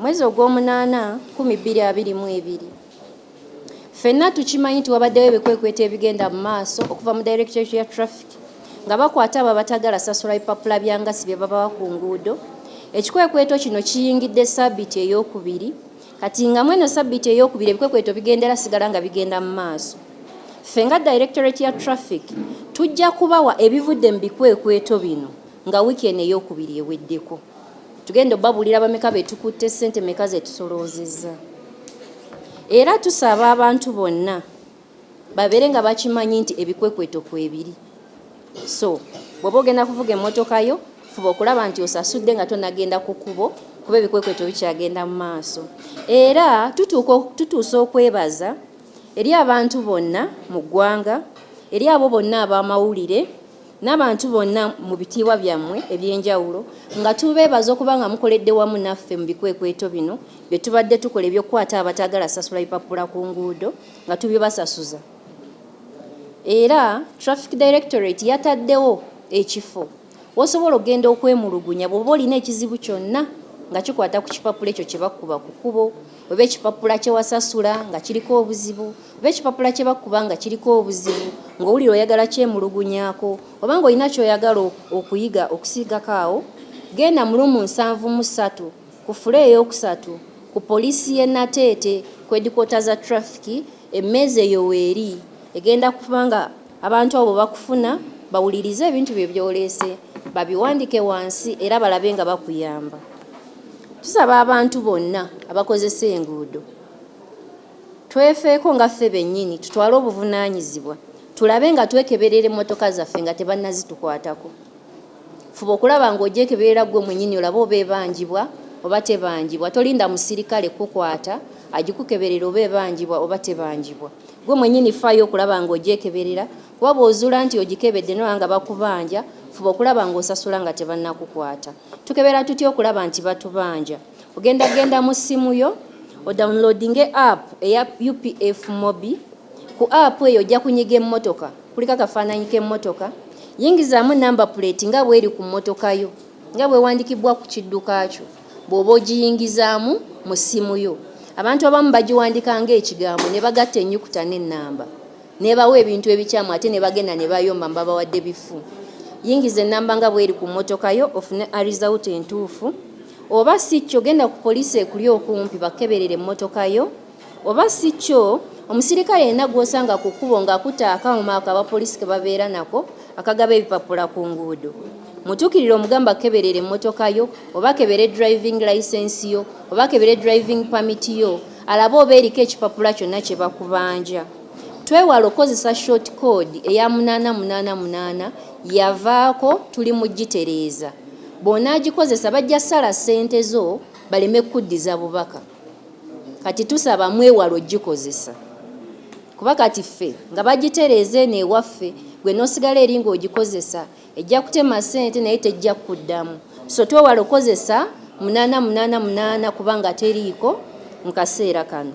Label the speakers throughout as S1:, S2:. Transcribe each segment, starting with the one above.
S1: mwezi ogw'omunaana 2022 ffenna tukimanyi nti wabaddewo ebikwekweta ebigenda mu maaso okuva mu Directorate ya Traffic nga bakwata abo abatagala sasula bipapula bya ngasi bye babawa ku nguudo. Ekikwekweto kino kiyingidde ssabbiiti ey'okubiri kati nga mweno ssabbiiti ey'okubiri ebikwekweto bigendera sigala nga bigenda mu maaso. Ffe nga Directorate ya Traffic tujja kubawa ebivudde mu bikwekweto bino nga wiiki eno ey'okubiri eweddeko. Tugenda obbabulira bameka be tukutte ssente meka ze tusoloozezza. Era tusaba abantu bonna babeere nga bakimanyi nti ebikwekweto kwebiri. So bw'oba ogenda kuvuga emmotoka yo fuba okulaba nti osasudde nga tonagenda ku kkubo kuba ebikwekweto bikyagenda mu maaso. Era tutuusa okwebaza eri abantu bonna mu ggwanga, eri abo bonna ab'amawulire n'abantu bonna mu bitiibwa byammwe eby'enjawulo nga tubeebaza okuba nga mukoledde wamu naffe mu bikwekweto bino bye tubadde tukola eby'okukwata abatagala sasula bipapula ku nguudo nga tubibasasuza. Era Traffic Directorate yataddewo ekifo osobola okgenda okwemulugunya bw'oba olina ekizibu kyonna nga kikwata ku kipapula ekyo kye bakkuba ku kkubo, oba ekipapula kye wasasula nga kiriko obuzibu, oba ekipapula kye bakkuba nga kiriko obuzibu ng'owulira oyagala kyemulugunyaako, oba ng'olina ky'oyagala okuyiga okusiigako awo, genda mu lumu 73 ku fule ey'okusatu ku poliisi y'e Nateete ku headquarter za traffic. Emmeezi eyo weeri egenda kuba nga abantu abo bakufuna bawulirize ebintu bye byoleese babiwandike wansi era balabe nga bakuyamba. Tusaba abantu bonna abakozesa enguudo twefeeko nga ffe bennyini tutwale obuvunaanyizibwa tulabe nga twekeberera emmotoka zaffe nga tebannazitukwatako. Fuba okulaba ng'ogyekeberera gwe mwennyini olaba oba ebanjibwa oba tebanjibwa. Tolinda musirikale kukwata agikukeberera oba ebanjibwa oba tebanjibwa. Gwe mwennyini faayo okulaba ng'ogyekeberera kuba bw'ozuula nti ogikebedde naye nga bakubanja fuba okulaba ng'osasula nga tebannakukwata. Tukebera tutya okulaba nti batubanja? Ogenda mu ssimu yo odownloadinge app eya UPF Mobi. Ku app eyo ojja kunyiga emmotoka, kuliko akafaananyi k'emmotoka, yingizaamu number plate nga bw'eri ku mmotoka yo nga bw'ewandikibwa ku kidduka kyo bw'oba ogiyingizaamu mu ssimu yo. Abantu abamu bagiwandika ng'ekigambo ne bagatta ennyukuta n'ennamba ne bawa ebintu ebikyamu ate ne bagenda ne bayomba babawadde bifu. Yingiza ennamba nga bw'eri ku mmotoka yo ofune result entuufu. Oba si kyo genda ku poliisi ekuli okumpi bakeberere emmotoka yo. Oba si kyo omusirikale yenna gw'osanga ku kkubo ng'akutte akawuma ako abapoliisi ke babeera nako akagaba ebipapula ku nguudo, mutuukirire omugamba keberere emmotoka yo oba kebere driving license yo oba kebere driving permit yo alabe oba eriko ekipapula kyonna kye bakubanja. Twewala okozesa short code eya 8888 yavaako tuli mu gitereeza. Bw'onaagikozesa bajja sala ssente zo baleme kuddiza bubaka. Kati tusaba mwewala ogikozesa kuba kati ffe nga bagitereeza eno ewaffe gwe n'osigala eri ng'ogikozesa ejja kutema ssente naye tejja kuddamu. So twewala okozesa 8888 kubanga teriiko mu kaseera kano.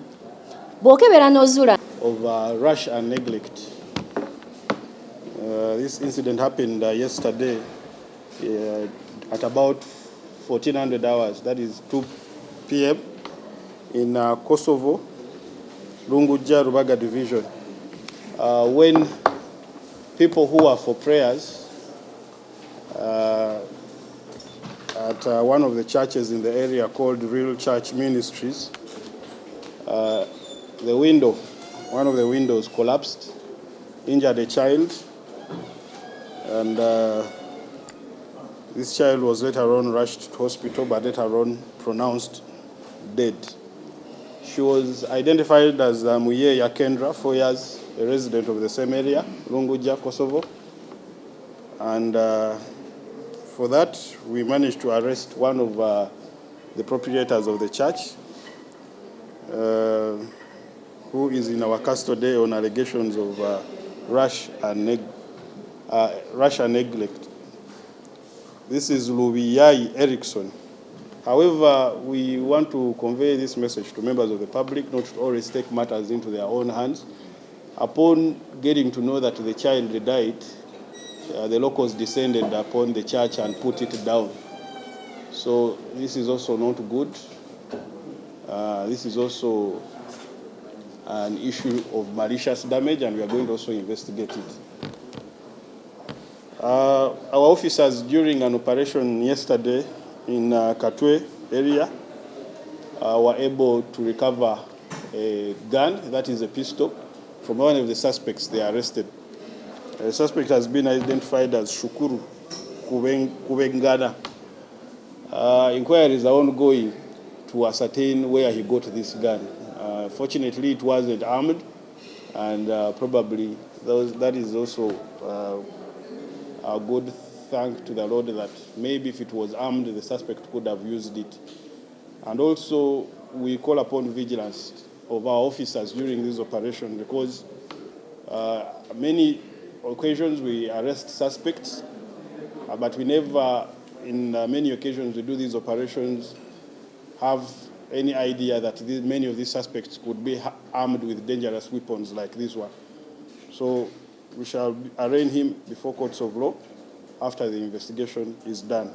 S1: Bw'okebera n'ozuula
S2: of rush and neglect. This incident happened yesterday at about 1400 hours, that is 2 p.m. in Kosovo, Lunguja, Rubaga division, when people who are for prayers at one of the churches in the area called Real Church Ministries, one of the windows collapsed, injured a child, and this child was later on rushed to hospital, but later on pronounced dead. She was identified as Muye Yakendra, 4 years, a resident of the same area, Lunguja, Kosovo. And for that, we managed to arrest one of the proprietors of the church, who is in our custody on allegations of rush and neglect. This is Lubiyai Erickson. However, we want to convey this message to members of the public not to always take matters into their own hands. Upon getting to know that the child died, the locals descended upon the church and put it down. So this is also not good. This is also an issue of malicious damage, and we are going to also investigate it. Our officers, during an operation yesterday in Katwe area, were able to recover a gun, that is a pistol, from one of the suspects they arrested. The suspect has been identified as Shukuru Kubengana. Inquiries are ongoing to ascertain where he got this gun. Fortunately, it wasn't armed, and probably that is also a good thank to the Lord that maybe if it was armed, the suspect could have used it. And also, we call upon vigilance of our officers during this operation, because many occasions we arrest suspects, but we never, in many occasions we do these operations, have any idea that many of these suspects could be armed with dangerous weapons like this one. So we shall arraign him before courts of law after the investigation is done.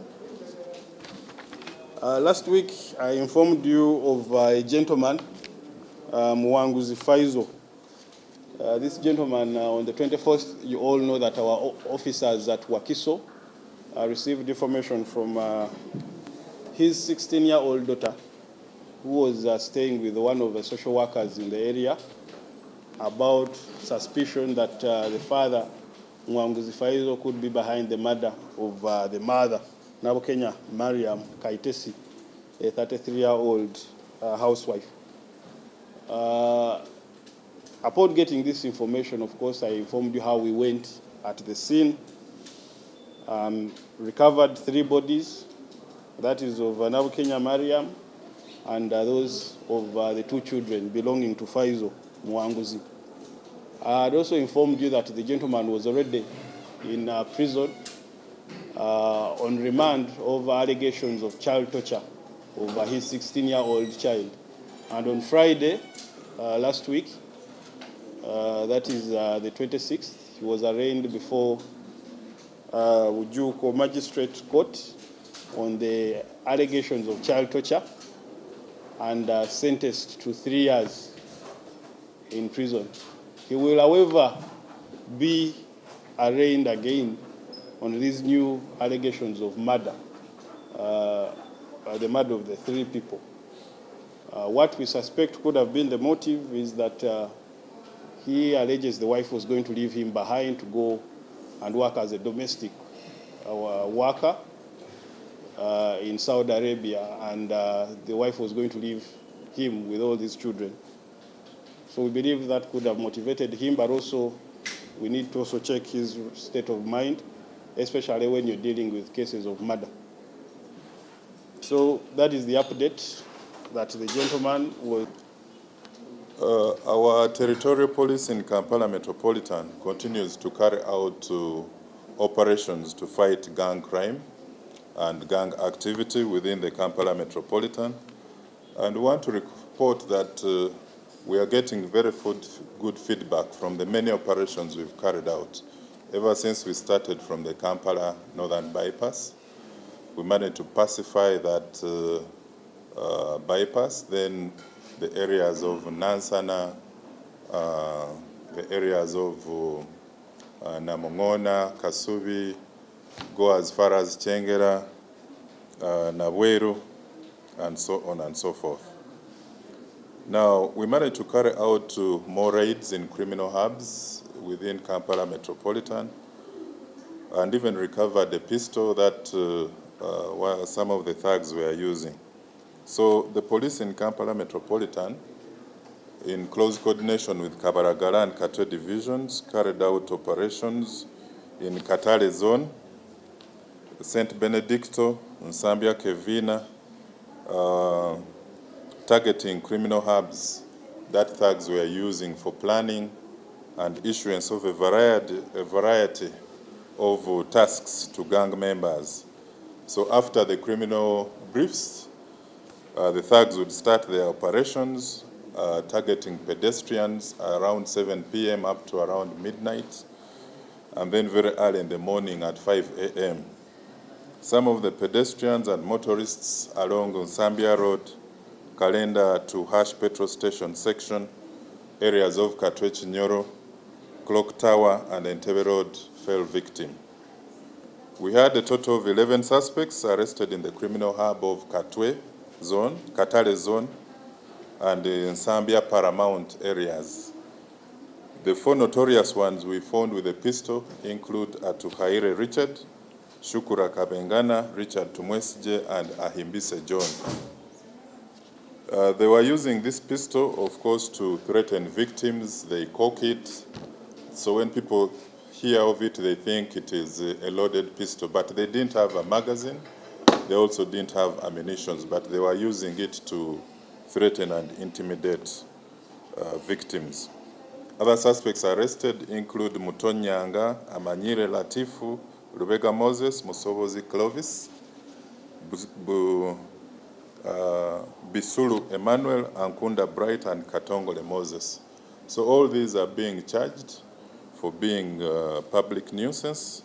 S2: Last week, I informed you of a gentleman, Mwanguzi Faizo. This gentleman, on the 21st, you all know that our officers at Wakiso received information from his 16-year-old daughter, who was staying with one of the social workers in the area, about suspicion that the father, Mwanguzi Faizo, could be behind the murder of the mother, Nabokenya Mariam Kaitesi, a 33-year-old housewife. Upon getting this information, of course, I informed you how we went at the scene, recovered 3 bodies, that is of Nabokenya Mariam, and those of the 2 children belonging to Faizo Mwanguzi. I had also informed you that the gentleman was already in prison on remand over allegations of child torture over his 16-year-old child. And on Friday last week, that is the 26th, he was arraigned before Ujuko Magistrate Court on the allegations of child torture and sentenced to 3 years in prison. He will, however, be arraigned again on these new allegations of murder, the murder of the 3 people. What we suspect could have been the motive is that he alleges the wife was going to leave him behind to go and work as a domestic worker in Saudi Arabia, and the wife was going to leave him with all these children. So we believe that could have motivated him, but also we need to also check his state of mind, especially when you're dealing with cases of murder. So that is the update that the gentleman was.
S3: Our territorial police in Kampala Metropolitan continues to carry out operations to fight gang crime and gang activity within the Kampala Metropolitan. And we want to report that we are getting very good feedback from the many operations we've carried out. Ever since we started from the Kampala Northern Bypass, we managed to pacify that bypass, then the areas of Nansana, the areas of Namongona, Kasubi, go as far as Chengera, Nabweru, and so on and so forth. Now, we managed to carry out more raids in criminal hubs within Kampala Metropolitan, and even recovered a pistol that some of the thugs were using. So the police in Kampala Metropolitan, in close coordination with Kabaragala and Katwe divisions, carried out operations in Katale zone, St. Benedicto, Nsambya Kevina, targeting criminal hubs that thugs were using for planning and issuance of a variety of tasks to gang members. So after the criminal briefs, the thugs would start their operations targeting pedestrians around 7 p.m. up to around midnight, and then very early in the morning at 5 a.m. Some of the pedestrians and motorists along Nsambya Road Kalenda to Hash Petrol Station section, areas of Katwe Chinyoro, Clock Tower, and Entebbe Road fell victim. We had a total of 11 suspects arrested in the criminal hub of Katwe zone, Katale zone, and in Nsambya Paramount areas. The 4 notorious ones we found with a pistol include Atuhaire Richard, Shukura Kabengana, Richard Tumwesije, and Ahimbise John. They were using this pistol, of course, to threaten victims. They cock it. So when people hear of it, they think it is a loaded pistol, but they didn't have a magazine. They also didn't have ammunition, but they were using it to threaten and intimidate victims. Other suspects arrested include Mutonyanga, Amanyire Latifu, Rubega Moses, Musobozi Clovis, Bisulu Emmanuel, Ankunda Bright, and Katongole Moses. So all these are being charged for being public nuisance.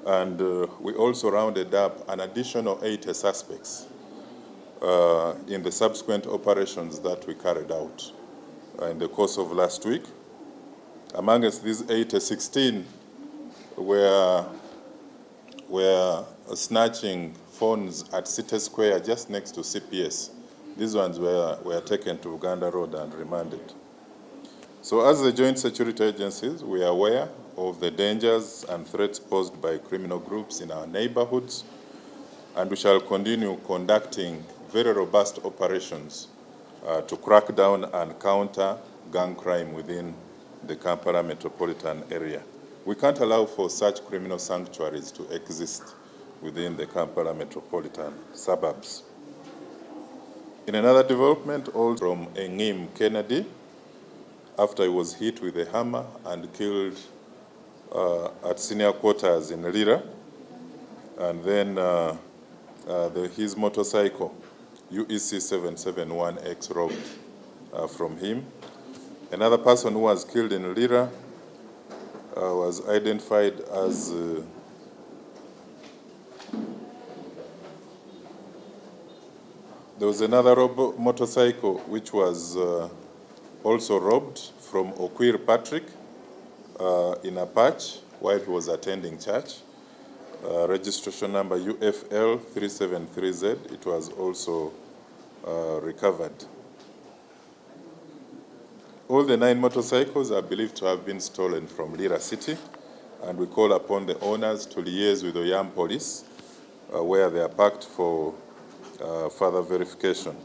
S3: And we also rounded up an additional 80 suspects in the subsequent operations that we carried out in the course of last week. Amongst these 80, 16 were snatching phones at City Square just next to CPS. These ones were taken to Uganda Road and remanded. So as the joint security agencies, we are aware of the dangers and threats posed by criminal groups in our neighborhoods, and we shall continue conducting very robust operations to crack down and counter gang crime within the Kampala metropolitan area. We can't allow for such criminal sanctuaries to exist within the Kampala metropolitan suburbs. In another development, also from Engim Kennedy, after he was hit with a hammer and killed at senior quarters in Lira, and then his motorcycle, UEC 771X, robbed from him. Another person who was killed in Lira was identified as there was another motorcycle which was also robbed from Okwir Patrick in a patch while he was attending church. Registration number UFL 373Z, it was also recovered. All the 9 motorcycles are believed to have been stolen from Lira City, and we call upon the owners to liaise with the Oyam police where they are parked for further verification.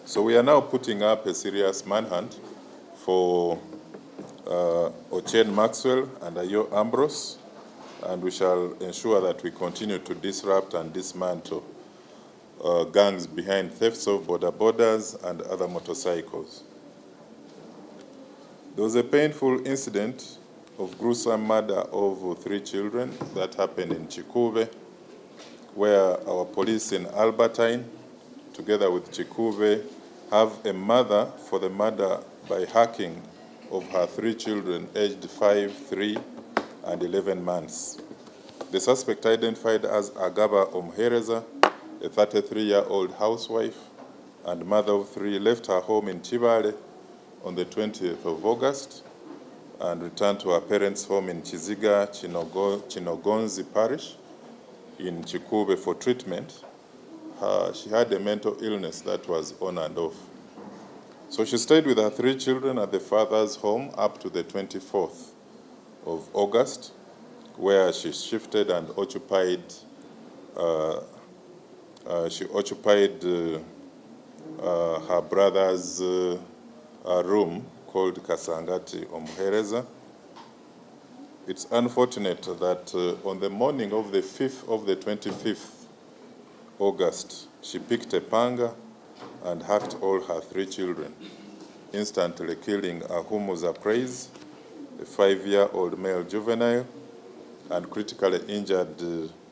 S3: So we are now putting up a serious manhunt for Ochen Maxwell and Ayo Ambrose, and we shall ensure that we continue to disrupt and dismantle gangs behind thefts of border borders and other motorcycles. There was a painful incident of gruesome murder of 3 children that happened in Chikube, where our police in Albertine, together with Chikube, have a mother for the murder by hacking of her 3 children aged 5, 3, and 11 months. The suspect, identified as Agaba Omhereza, a 33-year-old housewife and mother of 3, left her home in Chibale on the 20th of August and returned to her parents' home in Chiziga, Chinogonzi Parish in Chikube for treatment. She had a mental illness that was on and off. So she stayed with her 3 children at the father's home up to the 24th of August, where she shifted and occupied her brother's room called Kasangati Omhereza. It's unfortunate that on the morning of the 25th August, she picked a panga and hacked all her 3 children, instantly killing Ahumuza Praise, a 5-year-old male juvenile, and critically injured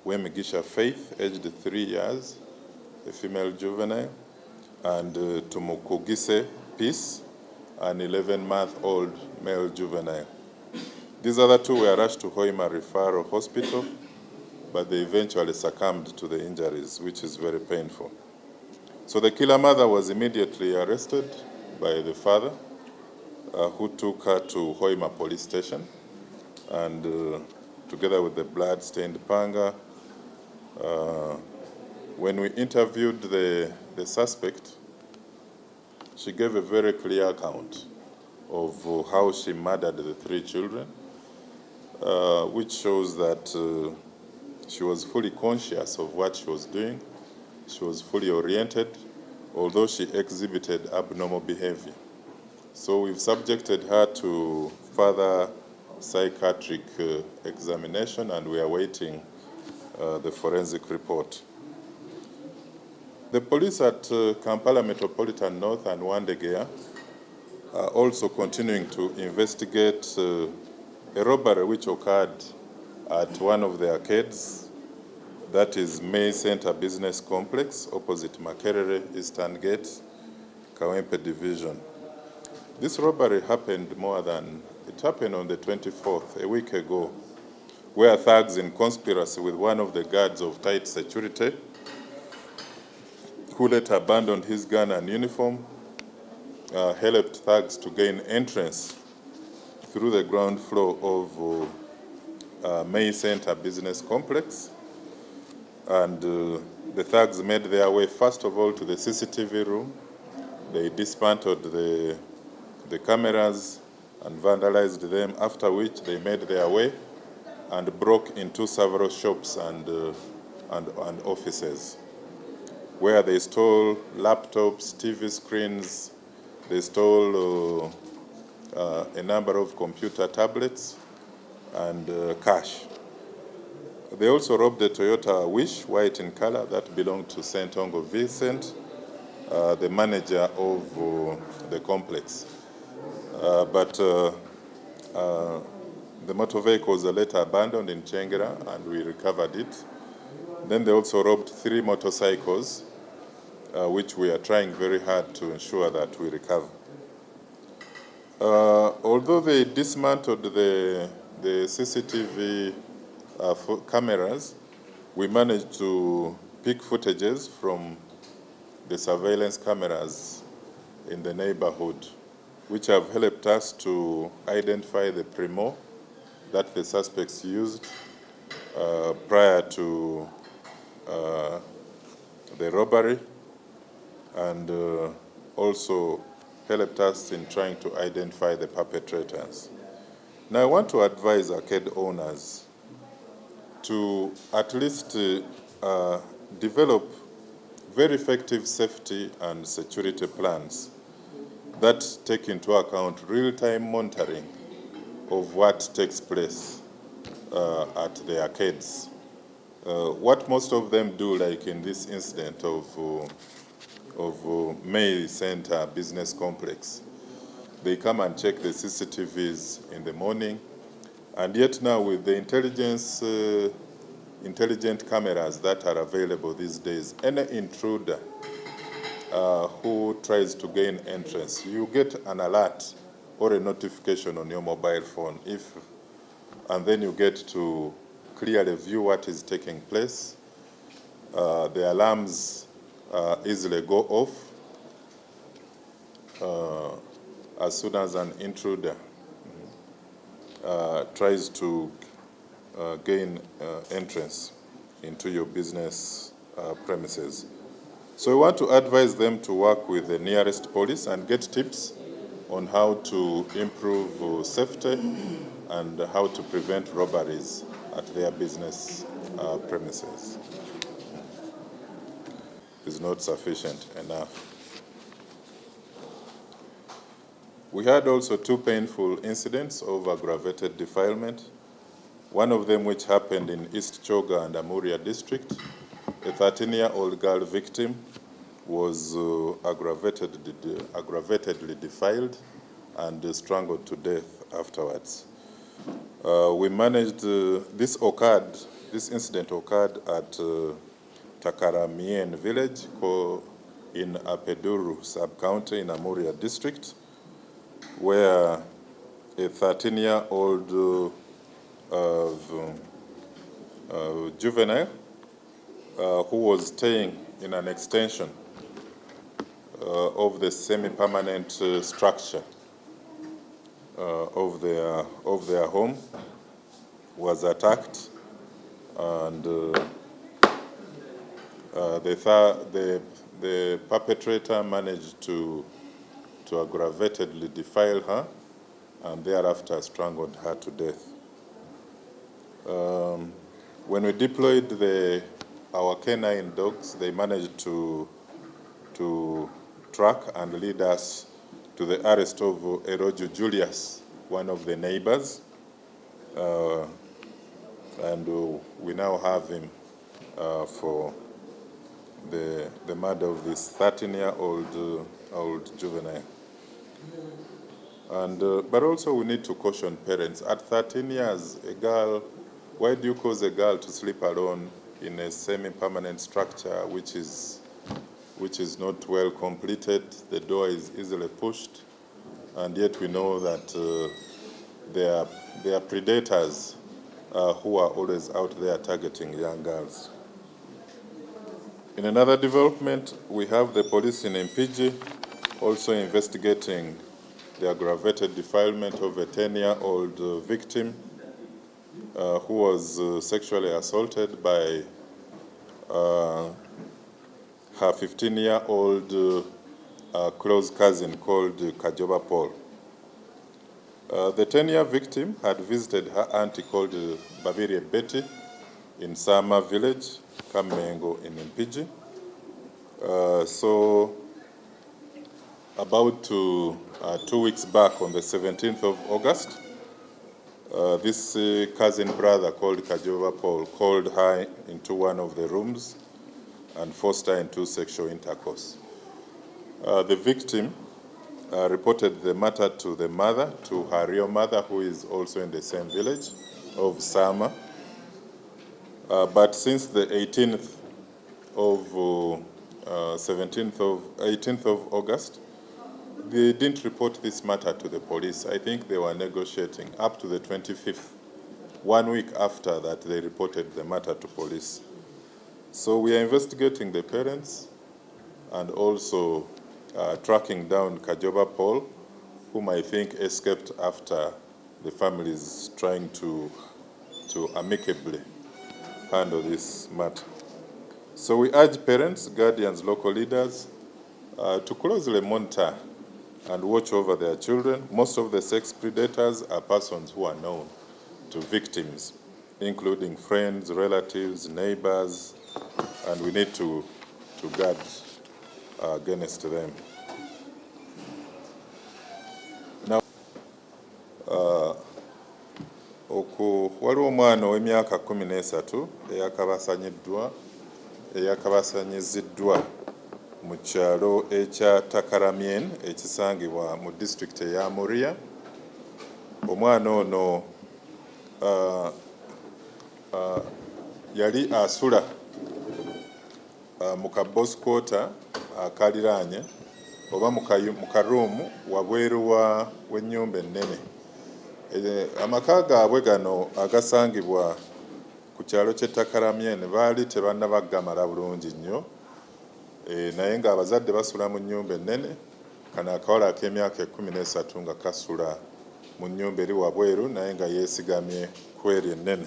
S3: Wemigisha Faith, aged 3 years, a female juvenile, and Tumukugise Peace, an 11-month-old male juvenile. These other 2 were rushed to Hoima Referral Hospital, but they eventually succumbed to the injuries, which is very painful. So the killer mother was immediately arrested by the father, who took her to Hoima police station, and together with the blood-stained panga, when we interviewed the suspect, she gave a very clear account of how she murdered the 3 children, which shows that she was fully conscious of what she was doing. She was fully oriented, although she exhibited abnormal behavior. So we've subjected her to further psychiatric examination, and we are waiting the forensic report. The police at Kampala Metropolitan North and Wandegeya are also continuing to investigate a robbery which occurred at one of the arcades, that is May Center Business Complex, opposite Makerere Eastern Gate, Kawempe Division. This robbery happened it happened on the 24th, a week ago, where thugs in conspiracy with one of the guards of tight security, who later abandoned his gun and uniform, helped thugs to gain entrance through the ground floor of May Center Business Complex. And the thugs made their way, first of all, to the CCTV room. They dismantled the cameras and vandalized them, after which they made their way and broke into several shops and offices, where they stole laptops, TV screens, they stole a number of computer tablets and cash. They also robbed a Toyota Wish, white in color, that belonged to St. Ongo Vincent, the manager of the complex. But the motor vehicle was later abandoned in Chengera, and we recovered it. Then they also robbed 3 motorcycles, which we are trying very hard to ensure that we recover. Although they dismantled the CCTV cameras, we managed to pick footages from the surveillance cameras in the neighborhood, which have helped us to identify the Primo that the suspects used prior to the robbery, and also helped us in trying to identify the perpetrators. Now, I want to advise arcade owners to at least develop very effective safety and security plans that take into account real-time monitoring of what takes place at the arcades. What most of them do, like in this incident of May Center Business Complex, they come and check the CCTVs in the morning, and yet now with the intelligent cameras that are available these days, any intruder who tries to gain entrance, you get an alert or a notification on your mobile phone, and then you get to clearly view what is taking place. The alarms easily go off as soon as an intruder tries to gain entrance into your business premises. So we want to advise them to work with the nearest police and get tips on how to improve safety and how to prevent robberies at their business premises. Is not sufficient enough. We had also 2 painful incidents of aggravated defilement. One of them which happened in East Choga and Amuria district. A 13-year-old girl victim was aggravatedly defiled and strangled to death afterwards. We managed, this incident occurred at Takaramien village in Apeduru sub-county in Amuria district, where a 13-year-old juvenile who was staying in an extension of the semi-permanent structure of their home was attacked, and the perpetrator managed to aggravatedly defile her and thereafter strangled her to death. When we deployed our canine dogs, they managed to track and lead us to the arrest of Eroju Julius, one of the neighbors, and we now have him for the murder of this 13-year-old juvenile. And but also we need to caution parents. At 13 years, a girl, why do you cause a girl to sleep alone in a semi-permanent structure which is not well completed? The door is easily pushed, and yet we know that there are predators who are always out there targeting young girls. In another development, we have the police in Mpigi also investigating the aggravated defilement of a 10-year-old victim who was sexually assaulted by her 15-year-old close cousin called Kajoba Paul. The 10-year victim had visited her auntie called Babirie Betty in Sama village, Kamengo in Mpigi. So about 2 weeks back, on the 17th of August, this cousin brother called Kajoba Paul called her into one of the rooms and forced her into sexual intercourse. The victim reported the matter to the mother, to her real mother, who is also in the same village of Sama. But since the 18th of August, they didn't report this matter to the police. I think they were negotiating up to the 25th, 1 week after that they reported the matter to police. So we are investigating the parents and also tracking down Kajoba Paul, whom I think escaped after the family is trying to amicably handle this matter. So we urge parents, guardians, local leaders to closely monitor and watch over their children. Most of the sex predators are persons who are known to victims, including friends, relatives, neighbors, and we need to guard against them. Now, waliwo omwana ow'emyaka 13 eyakabasanyiziddwa mu kyalo ekya Takaramyen ekisangibwa mu disitulikiti eya Muria. Omwana ono yali asula mu kabosi kwota akaliraanye oba mu karuumu wabweru w'ennyumba ennene. Amaka gaabwe gano agasangibwa ku kyalo ky'e Takaramyen baali tebannabaggamala bulungi nnyo, naye ng'abazadde basula mu nnyumba ennene, kano akawala ak'emyaka 13 nga kasula mu nnyumba eri wabweru naye nga yeesigamye ku eri ennene.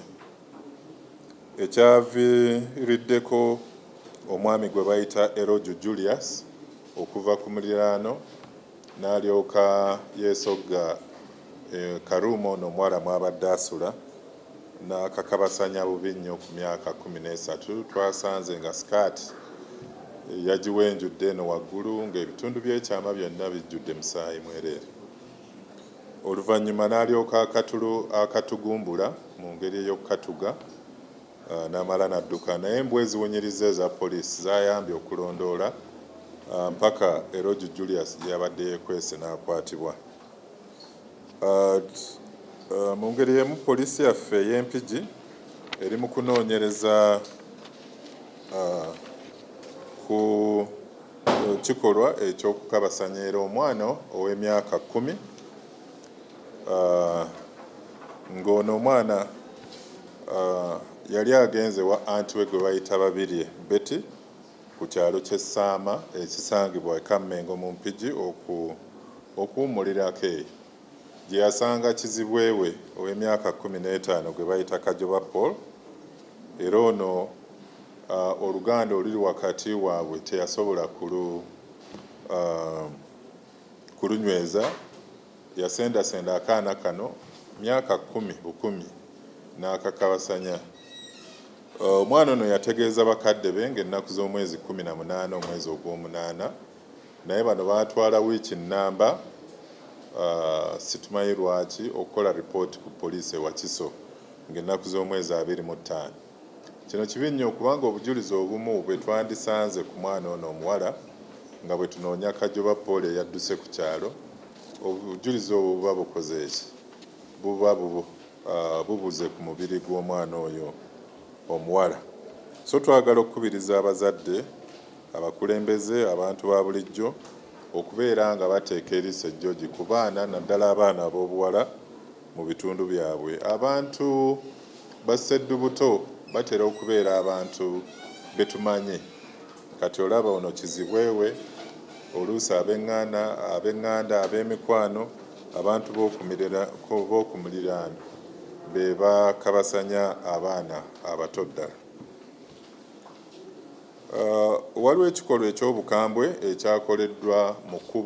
S3: Ekyaviiriddeko omwami gwe bayita Eroju Julius okuva ku muliraano n'alyoka yeesogga karuumu ono omuwala mw'abadde asula n'akakabasanya bubi nnyo ku myaka 13. Twasanze nga sikaati yagiwenjudde eno waggulu ng'ebitundu by'ekyama byonna bijjudde musaayi mwereere. Oluvannyuma n'alyoka akatugumbula mu ngeri ey'okukatuga n'amala n'adduka, naye embwa eziwunyiriza eza poliisi zaayambye okulondoola mpaka Eroju Julius gye yabadde yeekwese n'akwatibwa. Mu ngeri y'emu poliisi yaffe ey'Empigi eri mu kunoonyereza ku kikolwa eky'okukabasanya era omwana ow'emyaka 10 ng'ono omwana yali agenze wa anti we gwe bayita Babirie Betty ku kyalo ky'Essaama ekisangibwa e Kammengo mu Mpigi okuwummulirako eyo gye yasanga kizibwewe ow'emyaka 15 gwe bayita Kajoba Paul, era ono oluganda oluli wakati waabwe teyasobola kulunyweza. Yasendasenda akaana kano myaka 10 n'akakabasanya. Omwana ono yategeeza bakadde be ng'ennaku z'omwezi 18 omwezi ogw'omunaana, naye bano baatwala wiiki nnamba situmanyi lwaki okukola ripooti ku poliisi e Wakiso ng'ennaku z'omwezi 25. Kino kibi nnyo kubanga obujulizi obumu bwe twandisanze ku mwana ono omuwala nga bwe tunoonya Kajoba Paul eyadduse ku kyalo, obujulizi obwo buba bukoze eki, buba bubuze ku mubiri gw'omwana oyo omuwala. So twagala okukubiriza abazadde, abakulembeze, abantu ba bulijjo okubeera nga bateeka eriiso ejjogi ku baana, naddala abaana ab'obuwala mu bitundu byabwe. Abantu basseddubuto batera okubeera abantu betumanyi. Kati olaba ono kizibwewe, oluusi ab'eŋŋanda, ab'emikwano, abantu b'okumuliraano be bakabasanya abaana abato ddala. Waliwo ekikolwa eky'obukambwe ekyakoleddwa mu kkubo